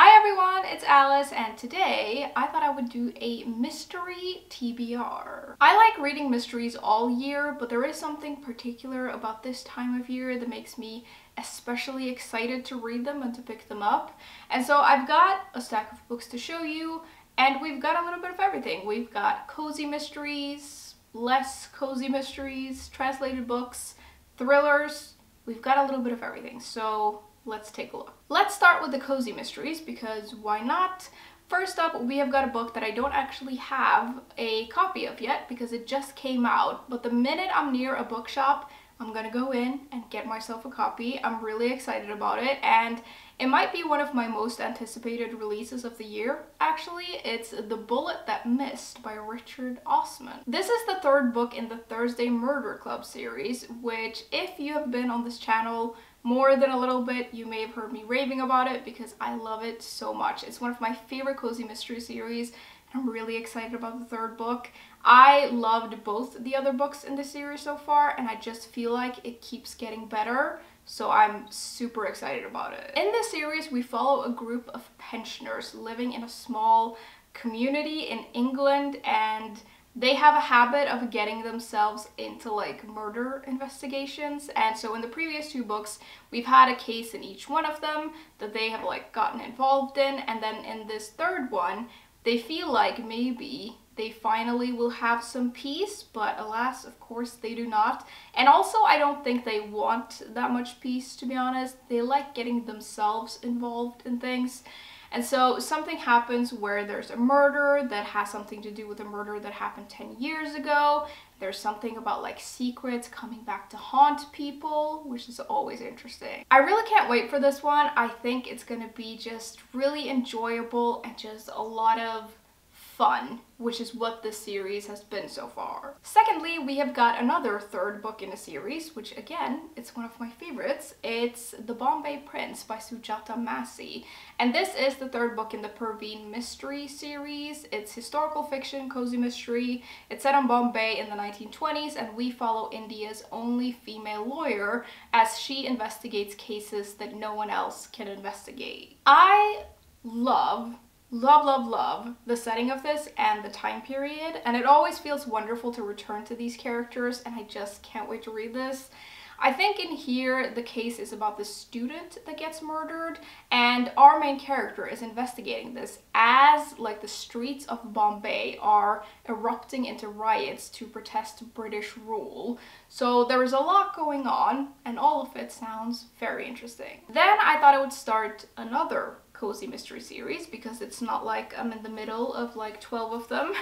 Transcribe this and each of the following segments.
Hi everyone, it's Alice, and today I thought I would do a mystery TBR. I like reading mysteries all year, but there is something particular about this time of year that makes me especially excited to read them and to pick them up. And so I've got a stack of books to show you, and we've got a little bit of everything. We've got cozy mysteries, less cozy mysteries, translated books, thrillers. We've got a little bit of everything, so let's take a look. Let's start with the cozy mysteries, because why not? First up, we have got a book that I don't actually have a copy of yet because it just came out, but the minute I'm near a bookshop, I'm gonna go in and get myself a copy. I'm really excited about it, and it might be one of my most anticipated releases of the year. Actually, it's The Bullet That Missed by Richard Osman. This is the third book in the Thursday Murder Club series, which, if you have been on this channel more than a little bit, you may have heard me raving about it because I love it so much. It's one of my favorite cozy mystery series, and I'm really excited about the third book. I loved both the other books in the series so far, and I just feel like it keeps getting better, so I'm super excited about it. In this series, we follow a group of pensioners living in a small community in England, and they have a habit of getting themselves into like murder investigations. And so in the previous two books, we've had a case in each one of them that they have like gotten involved in, and then in this third one, they feel like maybe they finally will have some peace, but alas, of course, they do not. And also, I don't think they want that much peace, to be honest. They like getting themselves involved in things. And so something happens where there's a murder that has something to do with a murder that happened 10 years ago. There's something about like secrets coming back to haunt people, which is always interesting. I really can't wait for this one. I think it's gonna be just really enjoyable and just a lot of fun, which is what this series has been so far. Secondly, we have got another third book in a series, which again, it's one of my favorites. It's The Bombay Prince by Sujata Massey. And this is the third book in the Perveen Mystery series. It's historical fiction, cozy mystery. It's set in Bombay in the 1920s, and we follow India's only female lawyer as she investigates cases that no one else can investigate. I love the setting of this and the time period, and it always feels wonderful to return to these characters, and I just can't wait to read this. I think in here the case is about the student that gets murdered, and our main character is investigating this as like the streets of Bombay are erupting into riots to protest British rule. So there is a lot going on, and all of it sounds very interesting. Then I thought I would start another cozy mystery series, because it's not like I'm in the middle of like 12 of them.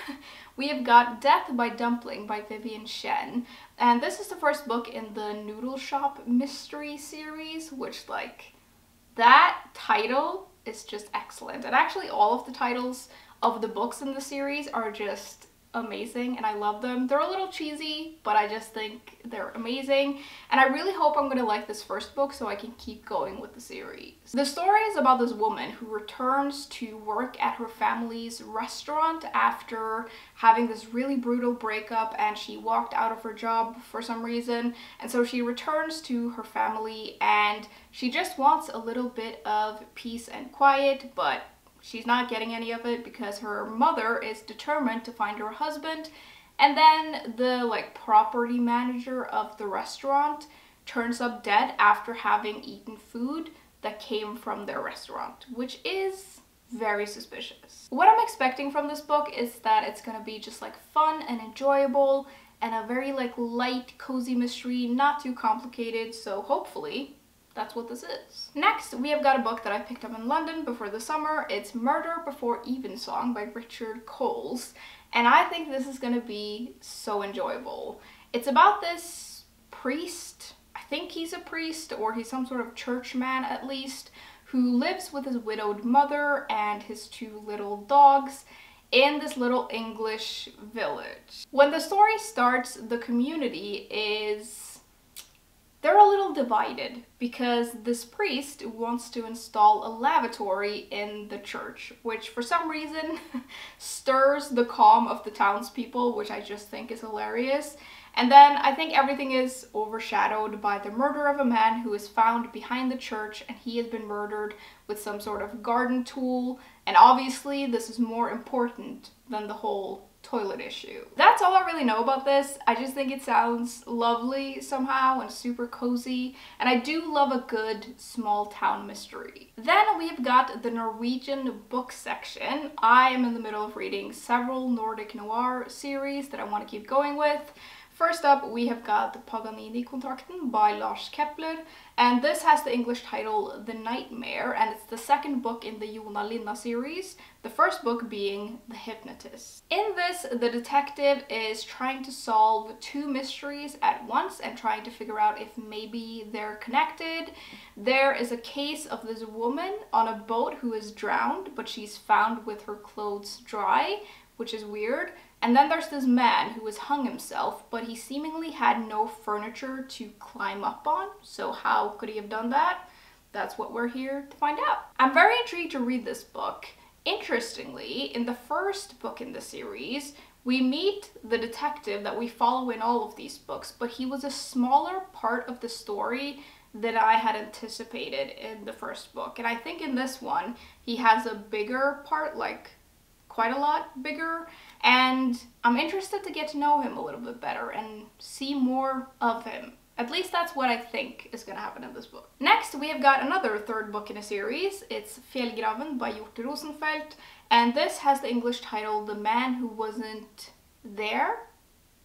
We have got Death by Dumpling by Vivian Shen, and this is the first book in the Noodle Shop mystery series, which like, that title is just excellent. And actually all of the titles of the books in the series are just amazing, and I love them. They're a little cheesy, but I just think they're amazing, and I really hope I'm gonna like this first book so I can keep going with the series. The story is about this woman who returns to work at her family's restaurant after having this really brutal breakup, and she walked out of her job for some reason, and so she returns to her family and she just wants a little bit of peace and quiet, but she's not getting any of it because her mother is determined to find her husband. And then the like property manager of the restaurant turns up dead after having eaten food that came from their restaurant, which is very suspicious. What I'm expecting from this book is that it's gonna be just like fun and enjoyable and a very like light, cozy mystery, not too complicated, so hopefully that's what this is. Next, we have got a book that I picked up in London before the summer. It's Murder Before Evensong by Richard Coles, and I think this is gonna be so enjoyable. It's about this priest, I think he's a priest or he's some sort of churchman at least, who lives with his widowed mother and his two little dogs in this little English village. When the story starts, the community they're a little divided because this priest wants to install a lavatory in the church, which for some reason stirs the calm of the townspeople, which I just think is hilarious. And then I think everything is overshadowed by the murder of a man who is found behind the church, and he has been murdered with some sort of garden tool. And obviously this is more important than the whole toilet issue. That's all I really know about this. I just think it sounds lovely somehow and super cozy, and I do love a good small town mystery. Then we have got the Norwegian book section. I am in the middle of reading several Nordic noir series that I want to keep going with. First up, we have got Paganini-kontrakten by Lars Kepler, and this has the English title The Nightmare, and it's the second book in the Jona Linna series, the first book being The Hypnotist. In this, the detective is trying to solve two mysteries at once and trying to figure out if maybe they're connected. There is a case of this woman on a boat who is drowned, but she's found with her clothes dry, which is weird. And then there's this man who has hung himself, but he seemingly had no furniture to climb up on. So how could he have done that? That's what we're here to find out. I'm very intrigued to read this book. Interestingly, in the first book in the series, we meet the detective that we follow in all of these books, but he was a smaller part of the story than I had anticipated in the first book. And I think in this one, he has a bigger part, like quite a lot bigger, and I'm interested to get to know him a little bit better and see more of him. At least that's what I think is gonna happen in this book. Next, we have got another third book in a series. It's Fjällgraven by Hjort Rosenfeldt, and this has the English title The Man Who Wasn't There,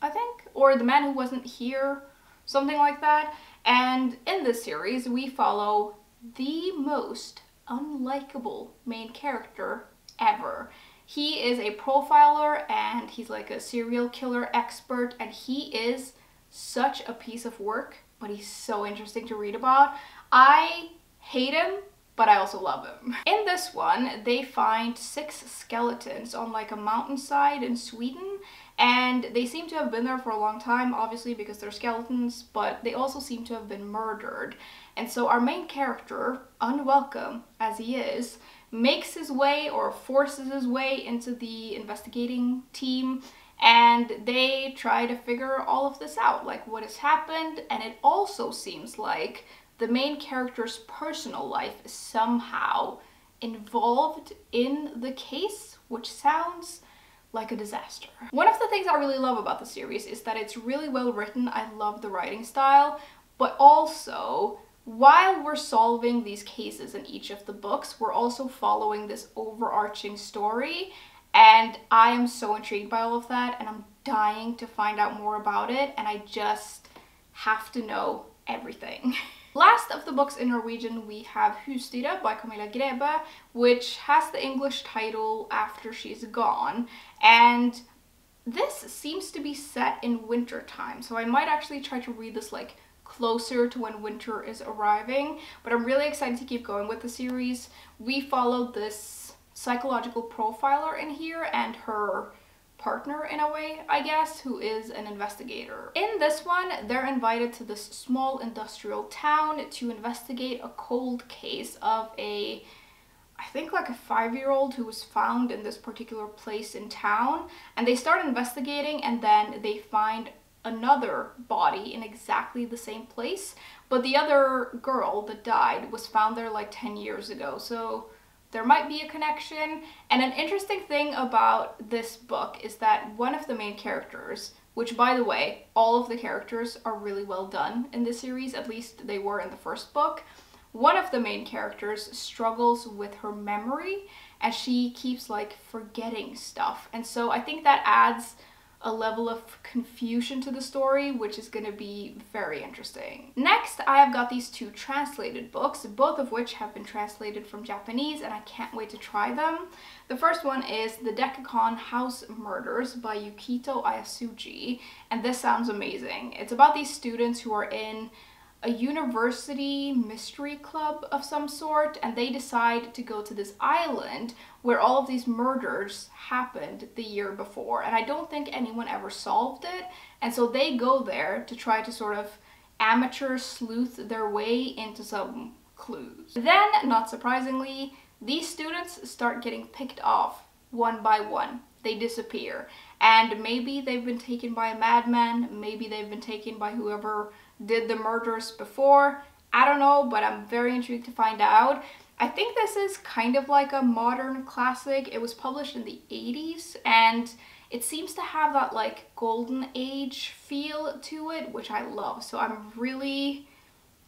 I think, or The Man Who Wasn't Here, something like that. And in this series, we follow the most unlikable main character ever. He is a profiler and he's like a serial killer expert, and he is such a piece of work, but he's so interesting to read about. I hate him, but I also love him. In this one, they find 6 skeletons on like a mountainside in Sweden, and they seem to have been there for a long time, obviously because they're skeletons, but they also seem to have been murdered. And so our main character, unwelcome as he is, makes his way or forces his way into the investigating team, and they try to figure all of this out, like what has happened. And it also seems like the main character's personal life is somehow involved in the case, which sounds like a disaster. One of the things I really love about the series is that it's really well written. I love the writing style, but also while we're solving these cases in each of the books, we're also following this overarching story, and I am so intrigued by all of that, and I'm dying to find out more about it, and I just have to know everything. Last of the books in Norwegian, we have Husdyret by Camilla Grebe, which has the English title After She's Gone, and this seems to be set in winter time, so I might actually try to read this like closer to when winter is arriving, but I'm really excited to keep going with the series. We followed this psychological profiler in here and her partner in a way, I guess, who is an investigator. In this one, they're invited to this small industrial town to investigate a cold case of I think like a 5-year-old who was found in this particular place in town, and they start investigating, and then they find another body in exactly the same place, but the other girl that died was found there like 10 years ago, so there might be a connection. And an interesting thing about this book is that one of the main characters, which by the way, all of the characters are really well done in this series, at least they were in the first book, one of the main characters struggles with her memory, and she keeps like forgetting stuff, and so I think that adds a level of confusion to the story, which is going to be very interesting. Next, I have got these 2 translated books, both of which have been translated from Japanese, and I can't wait to try them. The first one is The Decagon House Murders by Yukito Ayasuji, and this sounds amazing. It's about these students who are in a university mystery club of some sort, and they decide to go to this island where all of these murders happened the year before, and I don't think anyone ever solved it, and so they go there to try to sort of amateur sleuth their way into some clues. Then, not surprisingly, these students start getting picked off one by one. They disappear. And maybe they've been taken by a madman, maybe they've been taken by whoever did the murders before. I don't know, but I'm very intrigued to find out. I think this is kind of like a modern classic. It was published in the 80s, and it seems to have that like golden age feel to it, which I love. So I'm really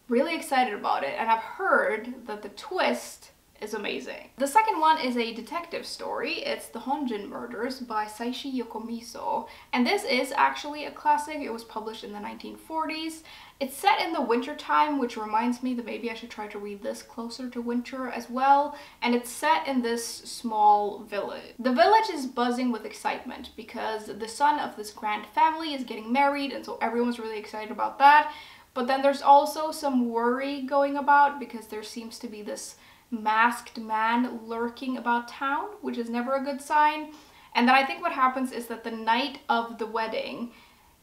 excited about it, and I've heard that the twist is amazing. The second one is a detective story. It's The Honjin Murders by Saishi Yokomiso, and this is actually a classic. It was published in the 1940s. It's set in the winter time, which reminds me that maybe I should try to read this closer to winter as well, and it's set in this small village. The village is buzzing with excitement because the son of this grand family is getting married, and so everyone's really excited about that. But then there's also some worry going about because there seems to be this masked man lurking about town, which is never a good sign. And then I think what happens is that the night of the wedding,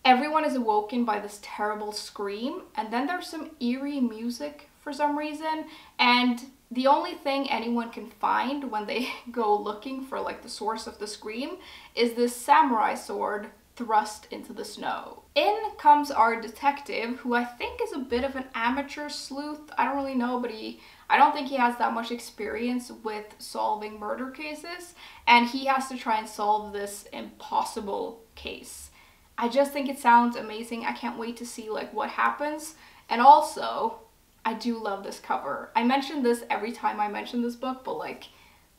everyone is awoken by this terrible scream, and then there's some eerie music for some reason, and the only thing anyone can find when they go looking for like the source of the scream is this samurai sword thrust into the snow. In comes our detective, who I think is a bit of an amateur sleuth. I don't really know, but I don't think he has that much experience with solving murder cases, and he has to try and solve this impossible case. I just think it sounds amazing. I can't wait to see like what happens. And also, I do love this cover. I mention this every time I mention this book, but like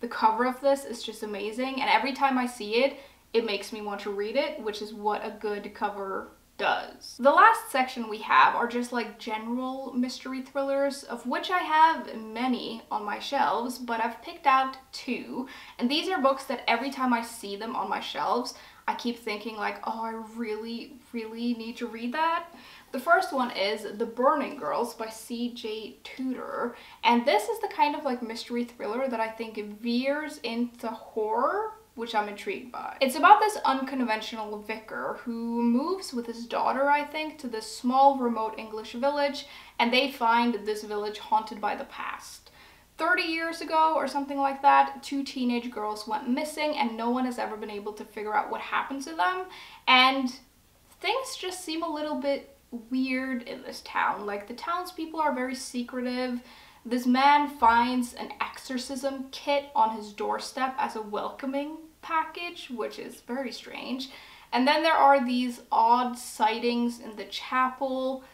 the cover of this is just amazing, and every time I see it, it makes me want to read it, which is what a good cover does. The last section we have are just like general mystery thrillers, of which I have many on my shelves, but I've picked out two, and these are books that every time I see them on my shelves, I keep thinking like, oh, I really need to read that. The first one is The Burning Girls by C.J. Tudor, and this is the kind of like mystery thriller that I think veers into horror, which I'm intrigued by. It's about this unconventional vicar who moves with his daughter, I think, to this small remote English village, and they find this village haunted by the past. 30 years ago or something like that, two teenage girls went missing, and no one has ever been able to figure out what happened to them, and things just seem a little bit weird in this town. Like, the townspeople are very secretive. This man finds an exorcism kit on his doorstep as a welcoming package, which is very strange. And then there are these odd sightings in the chapel.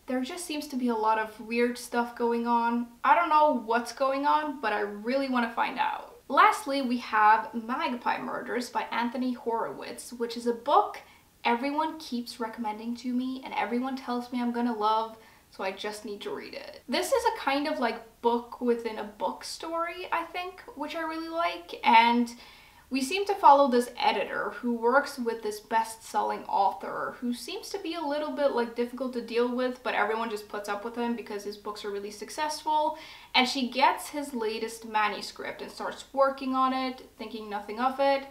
There just seems to be a lot of weird stuff going on. I don't know what's going on, but I really want to find out. Lastly, we have Magpie Murders by Anthony Horowitz, which is a book everyone keeps recommending to me and everyone tells me I'm gonna love, so I just need to read it. This is a kind of like book within a book story, I think, which I really like, and we seem to follow this editor who works with this best-selling author who seems to be a little bit like difficult to deal with, but everyone just puts up with him because his books are really successful. And she gets his latest manuscript and starts working on it, thinking nothing of it.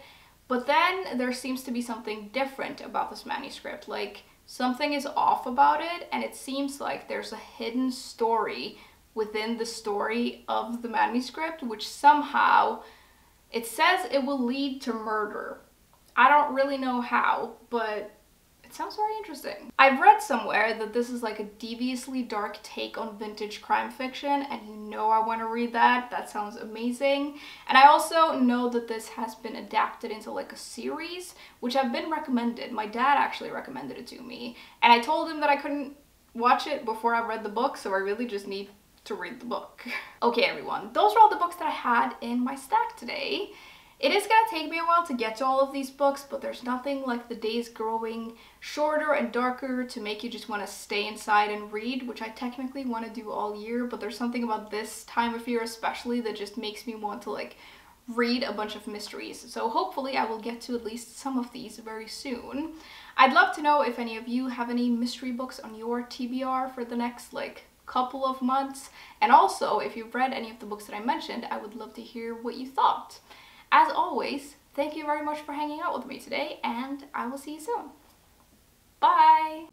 But then there seems to be something different about this manuscript. Like, something is off about it, and it seems like there's a hidden story within the story of the manuscript, which somehow it says it will lead to murder. I don't really know how, but it sounds very interesting. I've read somewhere that this is like a deviously dark take on vintage crime fiction, and you know I want to read that. That sounds amazing. And I also know that this has been adapted into like a series, which I've been recommended. My dad actually recommended it to me, and I told him that I couldn't watch it before I read the book, so I really just need to read the book. Okay everyone, those are all the books that I had in my stack today. It is gonna take me a while to get to all of these books, but there's nothing like the days growing shorter and darker to make you just want to stay inside and read, which I technically want to do all year, but there's something about this time of year especially that just makes me want to like read a bunch of mysteries. So hopefully I will get to at least some of these very soon. I'd love to know if any of you have any mystery books on your TBR for the next like couple of months, and also if you've read any of the books that I mentioned, I would love to hear what you thought. As always, thank you very much for hanging out with me today, and I will see you soon. Bye!